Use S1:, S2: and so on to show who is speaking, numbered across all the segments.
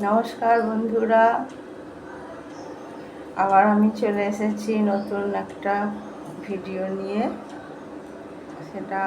S1: নমস্কার বন্ধুরা, আবার আমি চলে এসেছি নতুন একটা ভিডিও নিয়ে। সেটা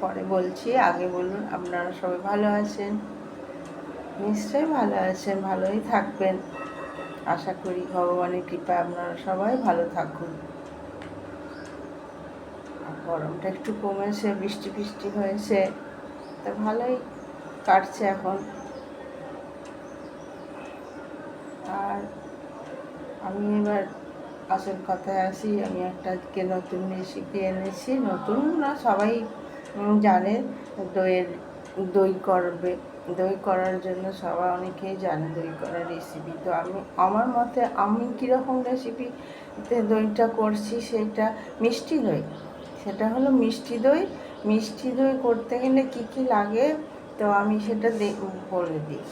S1: পরে বলছি, আগে বলুন আপনারা সবাই ভালো আছেন? নিশ্চয়ই ভালো আছেন, ভালোই থাকবেন। আশা করি ভগবানের কৃপায় আপনারা সবাই ভালো থাকুন। গরমটা একটু কমেছে, বৃষ্টি ফিষ্টি হয়েছে, তা ভালোই কাটছে এখন। আর আমি এবার আসল কথায় আসি। আমি একটা আজকে নতুন রেসিপি এনেছি। নতুন না, সবাই জানে। দইয়ের দই করবে, দই করার জন্য সবাই অনেকেই জানে দই করার রেসিপি। তো আমার মতে আমি কীরকম রেসিপিতে দইটা করছি, সেইটা মিষ্টি দই। সেটা হলো মিষ্টি দই। মিষ্টি দই করতে গেলে কী কী লাগে, তো আমি সেটা বলে দিই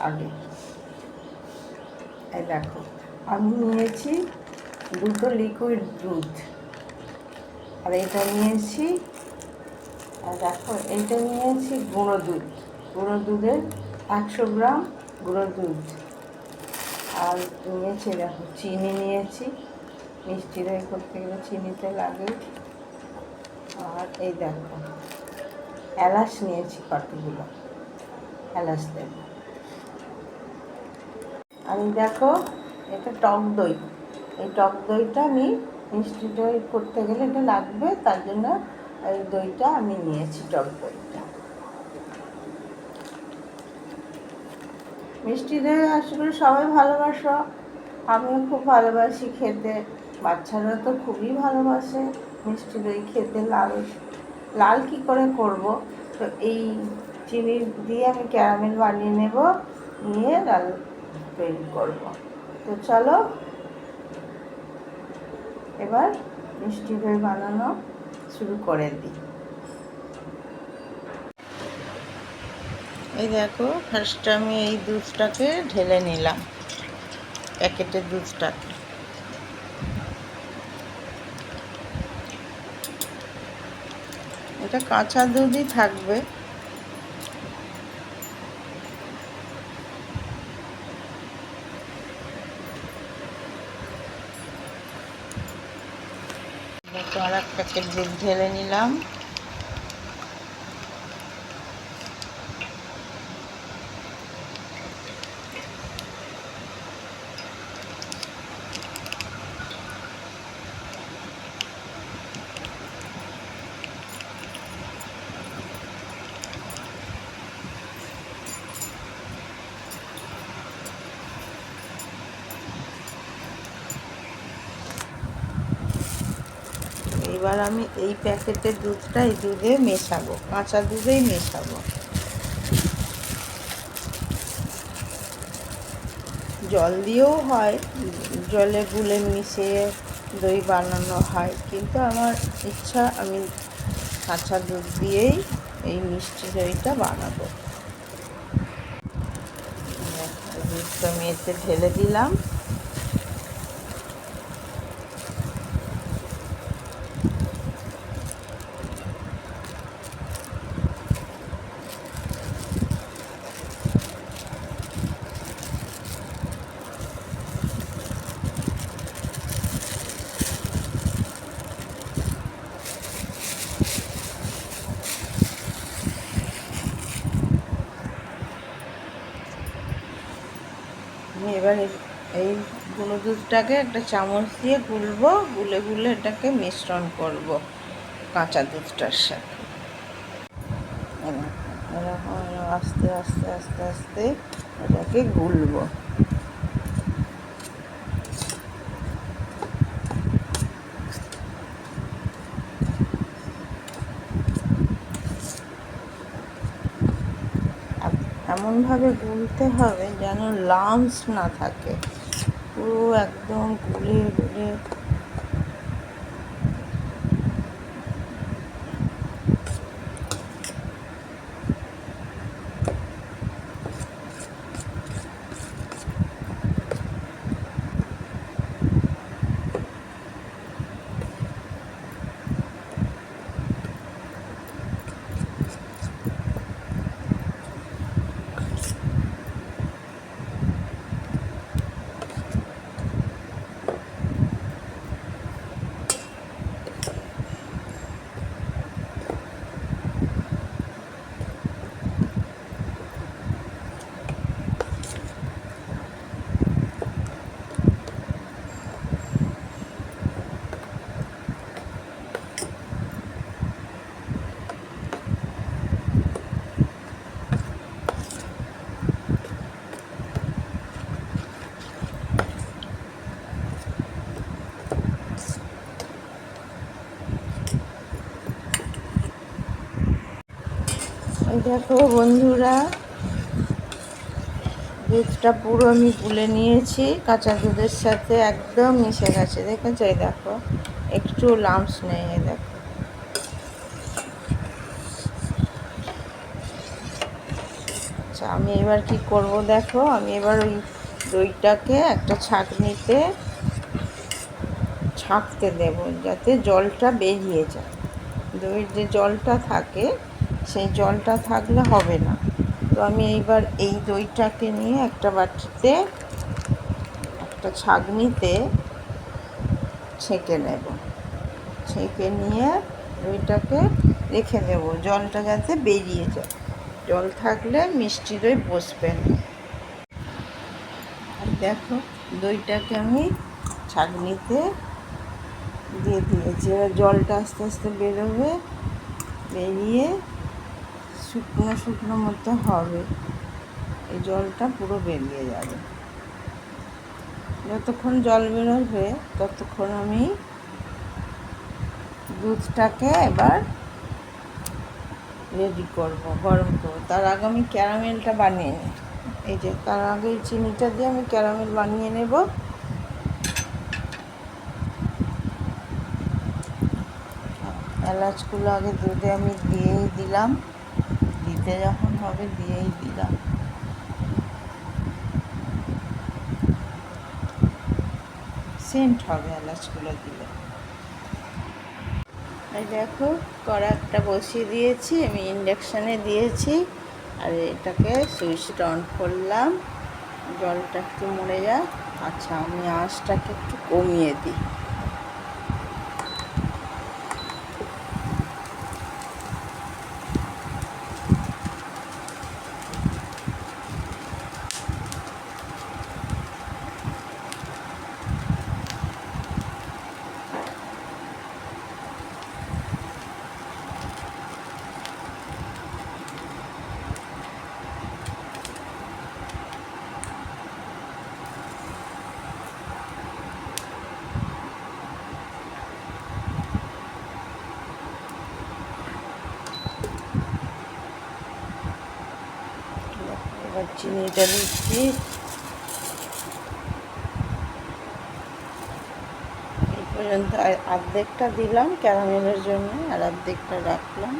S1: আগে। এই দেখো, আমি নিয়েছি 2 লিকুইড দুধ, আর এটা নিয়েছি, আর দেখো এইটা নিয়েছি গুঁড়ো দুধ। গুঁড়ো দুধের 100 গ্রাম গুঁড়ো দুধ। আর নিয়েছি দেখো চিনি নিয়েছি, মিষ্টি দই করতে গেলে চিনিতে লাগে। আর এই দেখো এলাচ নিয়েছি কতগুলো, এলাচ দেব। আর এই দেখো এটা টক দই। এই টক দইটা আমি মিষ্টি দই করতে গেলে এটা লাগবে, তার জন্য এই দইটা আমি নিয়েছি, টক দইটা। মিষ্টি দই আসলে সবাই ভালোবাসো, আমিও খুব ভালোবাসি খেতে। বাচ্চারা তো খুবই ভালোবাসে মিষ্টি দই খেতে। লাল লাল কী করে করব, তো এই চিনি দিয়ে আমি ক্যারামেল বানিয়ে নেব, নিয়ে লাল তৈরি করব। তো চলো এবার মিষ্টি দই বানানো শুরু করে দিই। এই দেখো, ফার্স্ট আমি এই দুধটাকে ঢেলে নিলাম, প্যাকেটের দুধটাকে। এটা কাঁচা দুধই থাকবে। দেখো আর এক প্যাকেট দুধ ঢেলে নিলাম। এবার আমি এই প্যাকেটের দুধটা এই দুধে মেশাবো, কাঁচা দুধেই মেশাবো। জল দিয়েও হয়, জলে গুলে মিশিয়ে দই বানানো হয়, কিন্তু আমার ইচ্ছা আমি কাঁচা দুধ দিয়েই এই মিষ্টি দইটা বানাবো। দুধটা আমি এতে ঢেলে দিলাম। আমি এবার এই গুঁড়ো দুধটাকে একটা চামচ দিয়ে গুলবো, গুলে গুলে এটাকে মিশ্রণ করব কাঁচা দুধটার সাথে। এরকম আস্তে আস্তে আস্তে আস্তে এটাকে গুলবো। এমনভাবে গুলতে হবে যেন লামস না থাকে, পুরো একদম গুলে গুলে। দেখো বন্ধুরা, দুধটা পুরো আমি গুলে নিয়েছি, কাঁচা দুধের সাথে একদম মিশে গেছে। দেখেছো? এই দেখো, একটু লাম্পস নেই। এই দেখো, আচ্ছা আমি এবার কি করব দেখো, আমি এবার ওই দইটাকে একটা ছাঁকনিতে ছাঁকতে দেব, যাতে জলটা বেরিয়ে যায়। দইয়ের যে জলটা থাকে, সেই জলটা থাকলে হবে না। তো আমি এইবার এই দইটাকে নিয়ে একটা বাটিতে, একটা ছাঁকনিতে ছেঁকে নেব। ছেঁকে নিয়ে দইটাকে রেখে দেব, জলটা যাতে বেরিয়ে যায়। জল থাকলে মিষ্টি দই বসবে না। আর দেখো, দইটাকে আমি ছাঁকনিতে দিয়ে দিয়েছি। এবার জলটা আস্তে আস্তে বেরোবে, বেরিয়ে শুকনো শুকনো মতো হবে। এই জলটা পুরো বেরিয়ে যাবে। যতক্ষণ জল বেরোবে ততক্ষণ আমি দুধটাকে এবার রেডি করব, গরম করব। তার আগে আমি ক্যারামেলটা বানিয়ে নিই। এই যে, তার আগে চিনিটা দিয়ে আমি ক্যারামেল বানিয়ে নেব। এলাচগুলো আগে দুধে আমি দিয়েই দিলাম, দিতে যখন হবে দিয়েই দিলাম। সেন্ট হবে এলাচগুলো দিলে। এই দেখো, কড়াইটা বসিয়ে দিয়েছি, আমি ইন্ডাকশানে দিয়েছি। আর এটাকে সুইচটা অন করলাম, জলটা একটু মরে যায়। আচ্ছা, আমি আঁচটাকে একটু কমিয়ে দিই। এবার চিনিটা দিচ্ছি। এই পর্যন্ত অর্ধেকটা দিলাম ক্যারামেলের জন্য, আর অর্ধেকটা রাখলাম।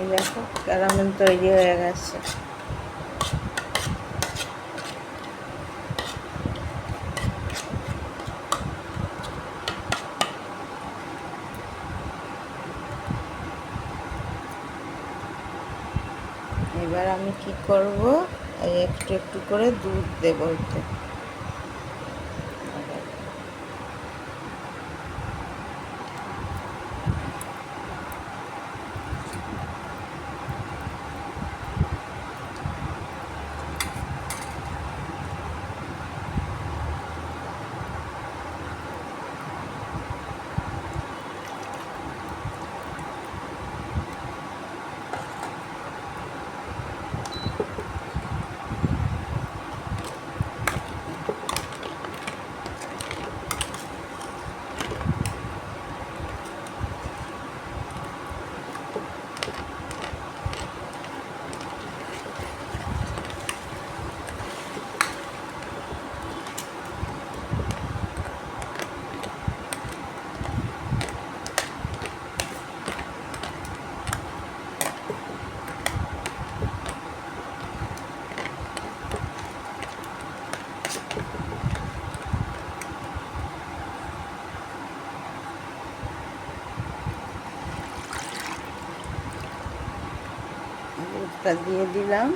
S1: এই দেখো, ক্যারামেল তৈরি হয়ে গেছে। এবার আমি কি করব, একটু একটু করে দুধ দেবো এতে। দুধটা দিয়ে দিলাম।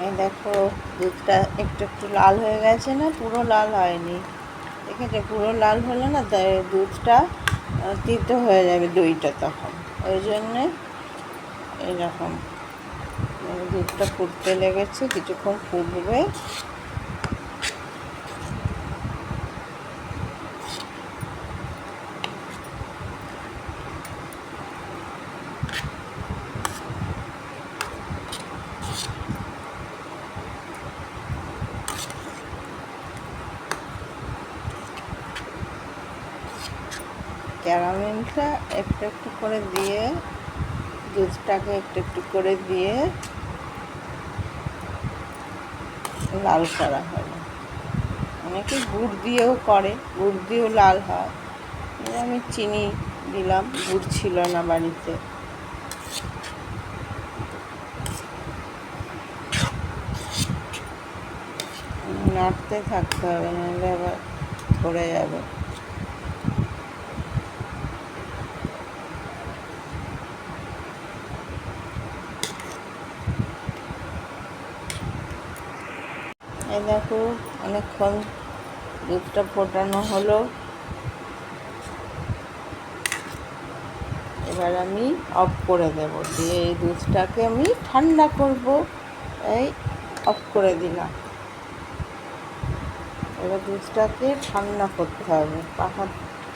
S1: এই দেখো দুধটা একটু একটু লাল হয়ে গেছে না, পুরো লাল হয়নি। দেখেছো, পুরো লাল হলে না দুধটা তিতো হয়ে যাবে দইটা, তখন ওই জন্যে এইরকম দুধটা ফুটতে লেগেছে, কিছুক্ষণ ফুটবে। ক্যারামেলটা একটু একটু করে দিয়ে, দুধটাকে একটু একটু করে দিয়ে লাল করা হয়। অনেকে গুড় দিয়েও করে, গুড় দিয়েও লাল হয়। আমি চিনি দিলাম, গুড় ছিল না বাড়িতে। নাড়তে থাকতে হবে, নাহলে আবার ধরে যাবে। এই দেখো অনেকক্ষণ দুধটা ফোটানো হলো। এবার আমি অফ করে দেব, দিয়ে এই দুধটাকে আমি ঠান্ডা করব। এই অফ করে দিলাম। এবার দুধটাকে ঠান্ডা করতে হবে, পাখা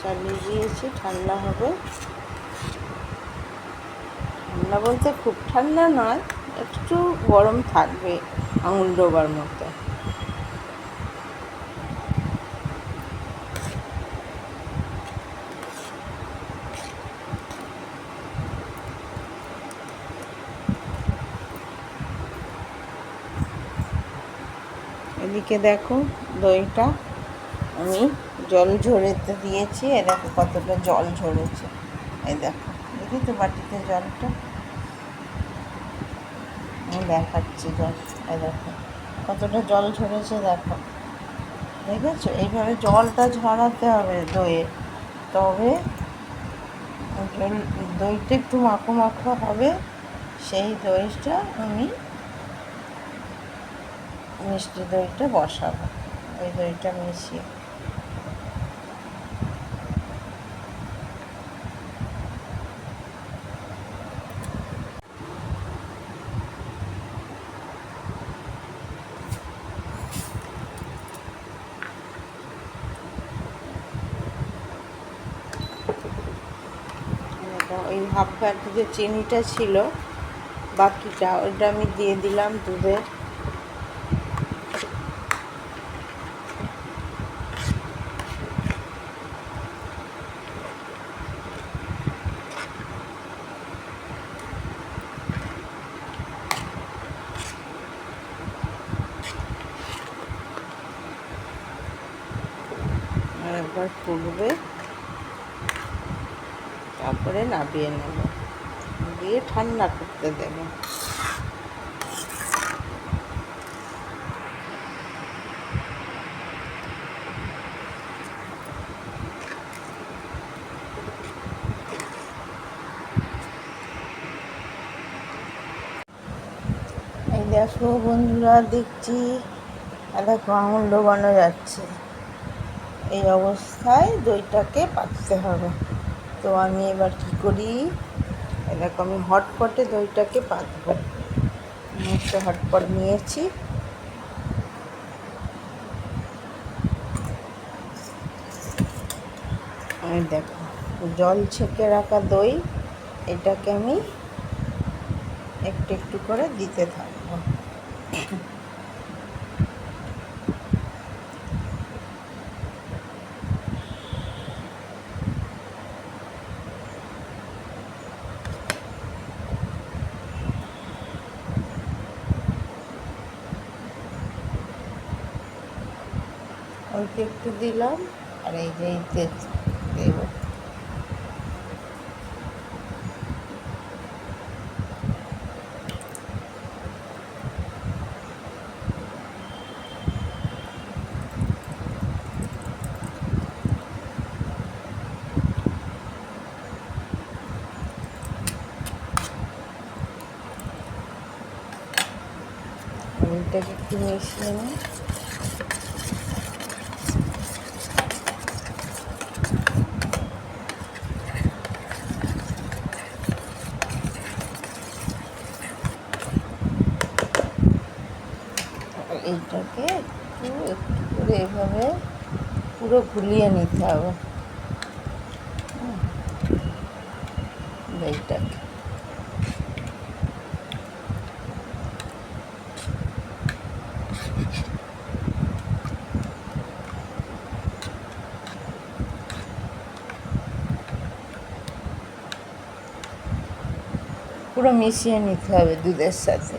S1: চালিয়ে দিয়েছি, ঠান্ডা হবে। ঠান্ডা বলতে খুব ঠান্ডা নয়, একটু গরম থাকবে, আঙুল ডোবার মতো। এদিকে দেখো দইটা আমি জল ঝরতে দিয়েছি। এ দেখো কতটা জল ঝরেছে। এই দেখো, দেখি তো বাটিতে জলটা, আমি দেখাচ্ছি জল। এই দেখো কতটা জল ঝরেছে, দেখো, দেখেছো? এইভাবে জলটা ঝরাতে হবে দইয়ে, তবে দইটা একটু মাখো মাখো হবে। সেই দইটা আমি মিষ্টি দইটা বসাবো, ওই দইটা মিশিয়ে। ওই হাফ বাটি যে চিনিটা ছিল বাকিটা, ওইটা আমি দিয়ে দিলাম দুধে। আর একবার ফুটবে, তারপরে নামিয়ে নেব, দিয়ে ঠান্ডা করতে দেব। এই দেখো বন্ধুরা, দেখছি দেখো আঙুল ডোবানো যাচ্ছে। এই অবস্থায় দইটাকে পাততে হবে। তো আমি এবার কি করি, দেখো আমি হটপটে দইটাকে পাতবো। একটা হটপট নিয়েছি, আর দেখো জল ছেঁকে রাখা দই, এটাকে আমি একটু একটু করে দিতে থাকবো। অল্প একটু দিলাম, আর এই যে দেব। দইটাকে একটু মিশিয়ে নিই। এইটাকে একটু একটু করে এভাবে পুরো গুলিয়ে নিতে হবে দইটাকে। পুরো মিশিয়ে নিতে হবে দুধের সাথে।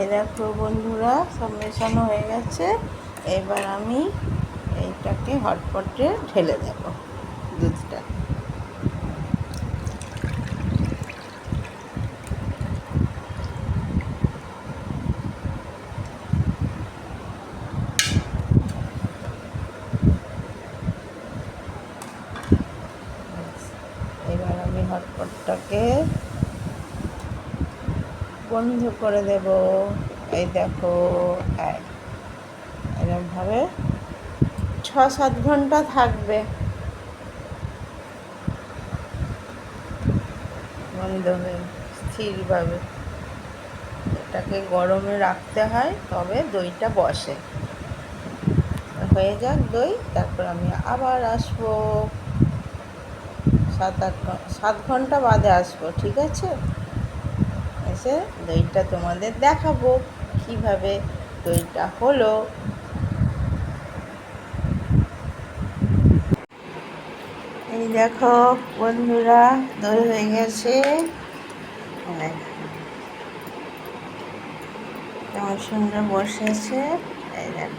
S1: এই দেখো বন্ধুরা, সব মেশানো হয়ে গেছে। এবার আমি এইটাকে হটপটে ঢেলে দেব দুধটা। এবার আমি হটপটটাকে বন্ধ করে দেব। এই দেখো, এরকমভাবে 6-7 ঘন্টা থাকবে বন্ধ হয়ে স্থিরভাবে। এটাকে গরমে রাখতে হয়, তবে দইটা বসে। হয়ে যাক দই, তারপর আমি আবার আসবো 7 ঘন্টা বাদে আসবো, ঠিক আছে? এসে দইটা তোমাদের দেখাবো কিভাবে দইটা হলো। এই দেখো বন্ধুরা, দই হয়ে গেছে। কেমন সুন্দর বসেছে। এই দেখো,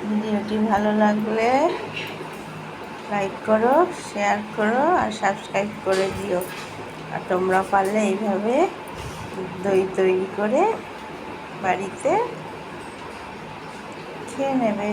S1: ভিডিওটি ভালো লাগলে লাইক করো, শেয়ার করো আর সাবস্ক্রাইব করে দিও। আর তোমরা পারলে এইভাবে দই তৈরি করে বাড়িতে খেয়ে নেবে।